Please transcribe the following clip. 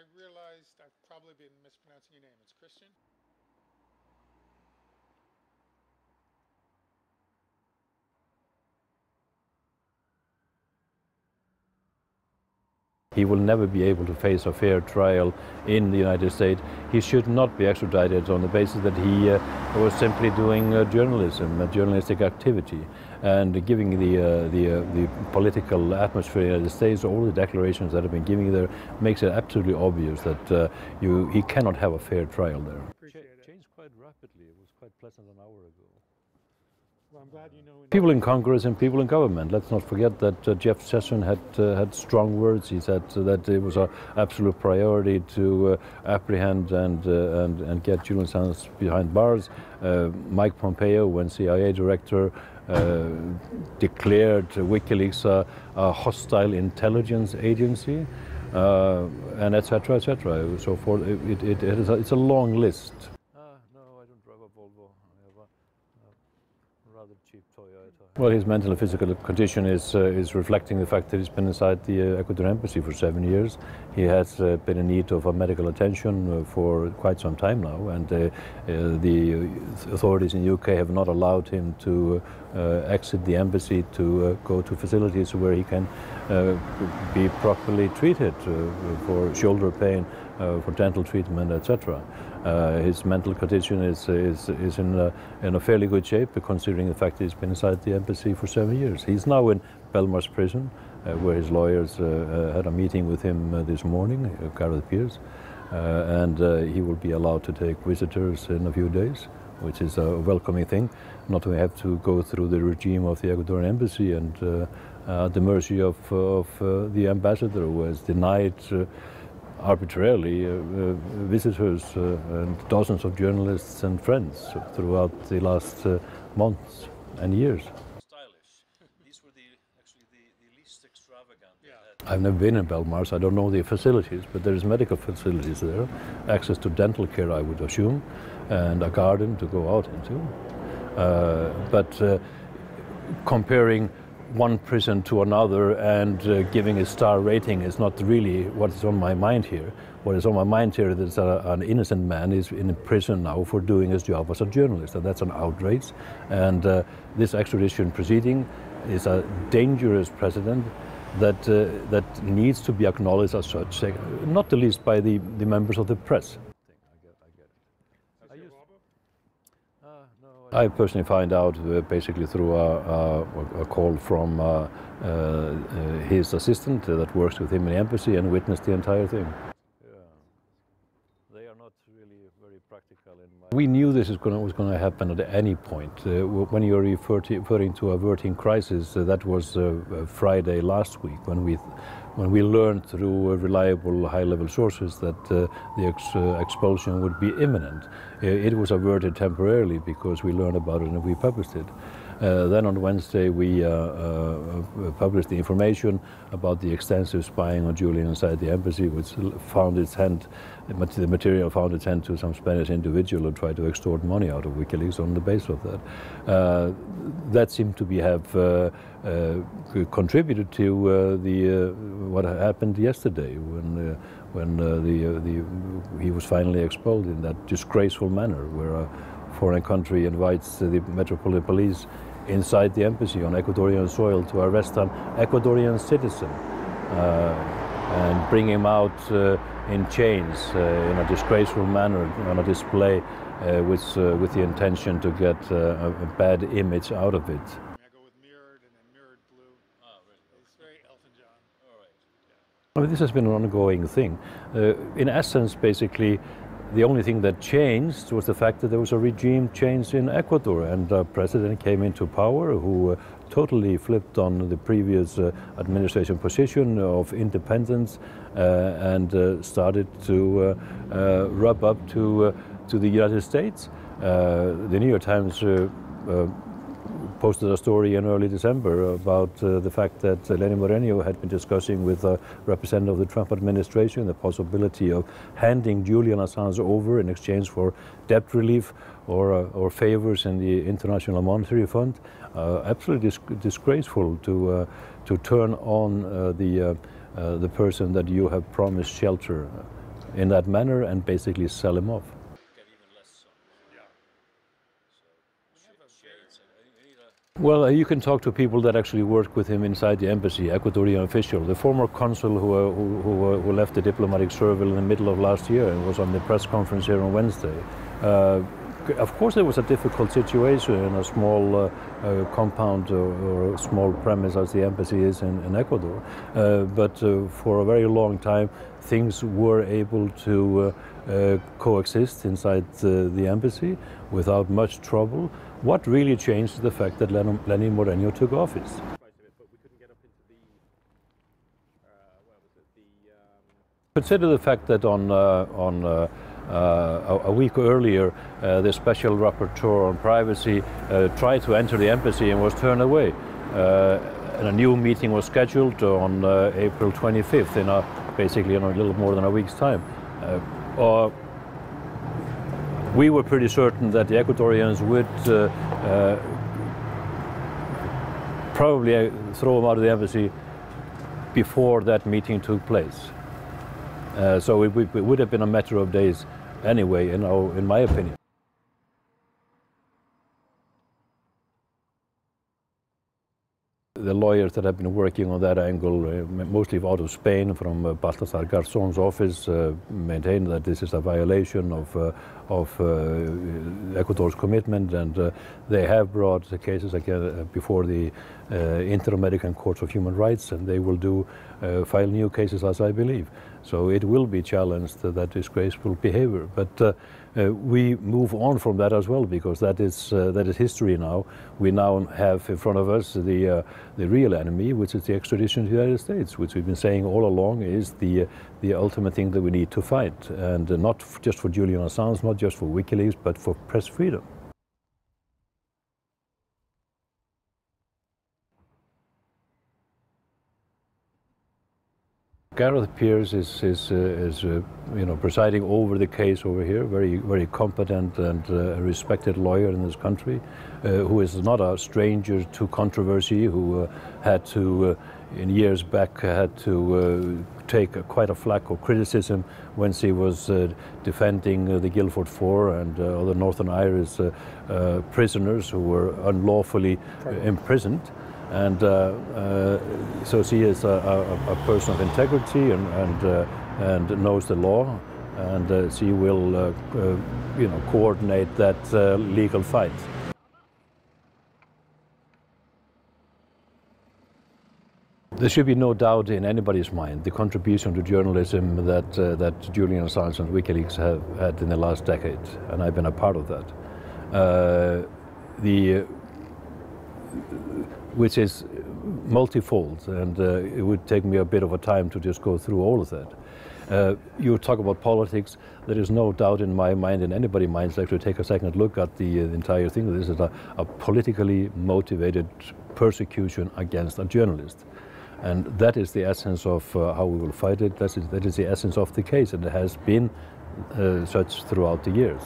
I realized I've probably been mispronouncing your name. It's Kristinn? He will never be able to face a fair trial in the United States. He should not be extradited on the basis that he was simply doing journalism, a journalistic activity, and giving the political atmosphere in the United States, all the declarations that have been given there, makes it absolutely obvious that he cannot have a fair trial there. Appreciate it. Changed quite rapidly. It was quite pleasant an hour ago. Well, I'm glad you know. People in Congress and people in government. Let's not forget that Jeff Sessions had strong words. He said that it was an absolute priority to apprehend and get Julian Assange behind bars. Mike Pompeo, when CIA director, declared WikiLeaks a hostile intelligence agency, and etc. etc. So forth. It's a long list. No, I don't drive a Volvo. I have a rather cheap Toyota. Well, his mental and physical condition is reflecting the fact that he's been inside the Ecuadorian embassy for 7 years. He has been in need of medical attention for quite some time now, and the authorities in the UK have not allowed him to exit the embassy to go to facilities where he can be properly treated for shoulder pain, for dental treatment, etc. His mental condition is in a fairly good shape, considering the fact that he's been inside the embassy for 7 years. He's now in Belmarsh Prison, where his lawyers had a meeting with him this morning, Gareth Pierce, and he will be allowed to take visitors in a few days, which is a welcoming thing, not to have to go through the regime of the Ecuadorian embassy and at the mercy of the ambassador, who has denied arbitrarily visitors and dozens of journalists and friends throughout the last months and years. Stylish. These were actually the least extravagant. Yeah. I've never been in Belmarsh. I don't know the facilities, but there's medical facilities there, access to dental care, I would assume, and a garden to go out into. But comparing one prison to another and giving a star rating is not really what is on my mind here. What is on my mind here is that an innocent man is in prison now for doing his job as a journalist, and that's an outrage. And this extradition proceeding is a dangerous precedent that needs to be acknowledged as such, not the least by the members of the press. I personally find out basically through a call from his assistant that works with him in the embassy and witnessed the entire thing. Yeah. They are not really very practical. We knew this was going to happen at any point. When you're referring to averting crisis, that was Friday last week when we learned through reliable high-level sources that the expulsion would be imminent. It was averted temporarily because we learned about it and we published it. Then on Wednesday we published the information about the extensive spying on Julian inside the embassy, which found its hand, the material found its hand to some Spanish individual who tried to extort money out of WikiLeaks on the basis of that. That seemed to have contributed to what happened yesterday when he was finally expelled in that disgraceful manner, where a foreign country invites the Metropolitan Police inside the embassy on Ecuadorian soil to arrest an Ecuadorian citizen and bring him out in chains in a disgraceful manner on a display with the intention to get a bad image out of it. I go with mirrored and then mirrored blue. Ah, really? It's very Elton John. All right. I mean, this has been an ongoing thing. In essence, basically, the only thing that changed was the fact that there was a regime change in Ecuador, and a president came into power who totally flipped on the previous administration position of independence and started to rub up to the United States. The New York Times posted a story in early December about the fact that Lenin Moreno had been discussing with a representative of the Trump administration the possibility of handing Julian Assange over in exchange for debt relief or favors in the International Monetary Fund. Absolutely disgraceful to turn on the person that you have promised shelter in that manner and basically sell him off. Get even less. Yeah. So shades. I need a. Well, you can talk to people that actually work with him inside the embassy, Ecuadorian official. The former consul who left the diplomatic service in the middle of last year and was on the press conference here on Wednesday. Of course, it was a difficult situation in a small compound or a small premise as the embassy is in Ecuador. But for a very long time, things were able to coexist inside the embassy without much trouble. What really changed is the fact that Lenín Moreno took office. Consider the fact that a week earlier, the special rapporteur on privacy tried to enter the embassy and was turned away. And a new meeting was scheduled on April 25th, basically in a little more than a week's time. We were pretty certain that the Ecuadorians would probably throw him out of the embassy before that meeting took place. So it would have been a matter of days anyway, in my opinion. The lawyers that have been working on that angle, mostly out of Spain, from Baltasar Garzón's office, maintain that this is a violation of Ecuador's commitment, and they have brought the cases again before the Inter-American Courts of Human Rights, and they will file new cases, as I believe. So it will be challenged, that disgraceful behavior. But we move on from that as well, because that is history now. We now have in front of us the real enemy, which is the extradition to the United States, which we've been saying all along is the ultimate thing that we need to fight, and not just for Julian Assange, not just for WikiLeaks, but for press freedom. Gareth Peirce is presiding over the case over here, very competent and respected lawyer in this country, who is not a stranger to controversy, who had to, in years back, had to take quite a flack of criticism when he was defending the Guildford Four and other Northern Irish prisoners who were unlawfully imprisoned. And so she is a person of integrity and knows the law, and she will coordinate that legal fight. There should be no doubt in anybody's mind the contribution to journalism that Julian Assange and WikiLeaks have had in the last decade, and I've been a part of that. Which is multifold, and it would take me a bit of a time to just go through all of that. You talk about politics. There is no doubt in my mind, in anybody's mind, to take a second look at the entire thing. This is a politically motivated persecution against a journalist. And that is the essence of how we will fight it. That is the essence of the case, and it has been such throughout the years.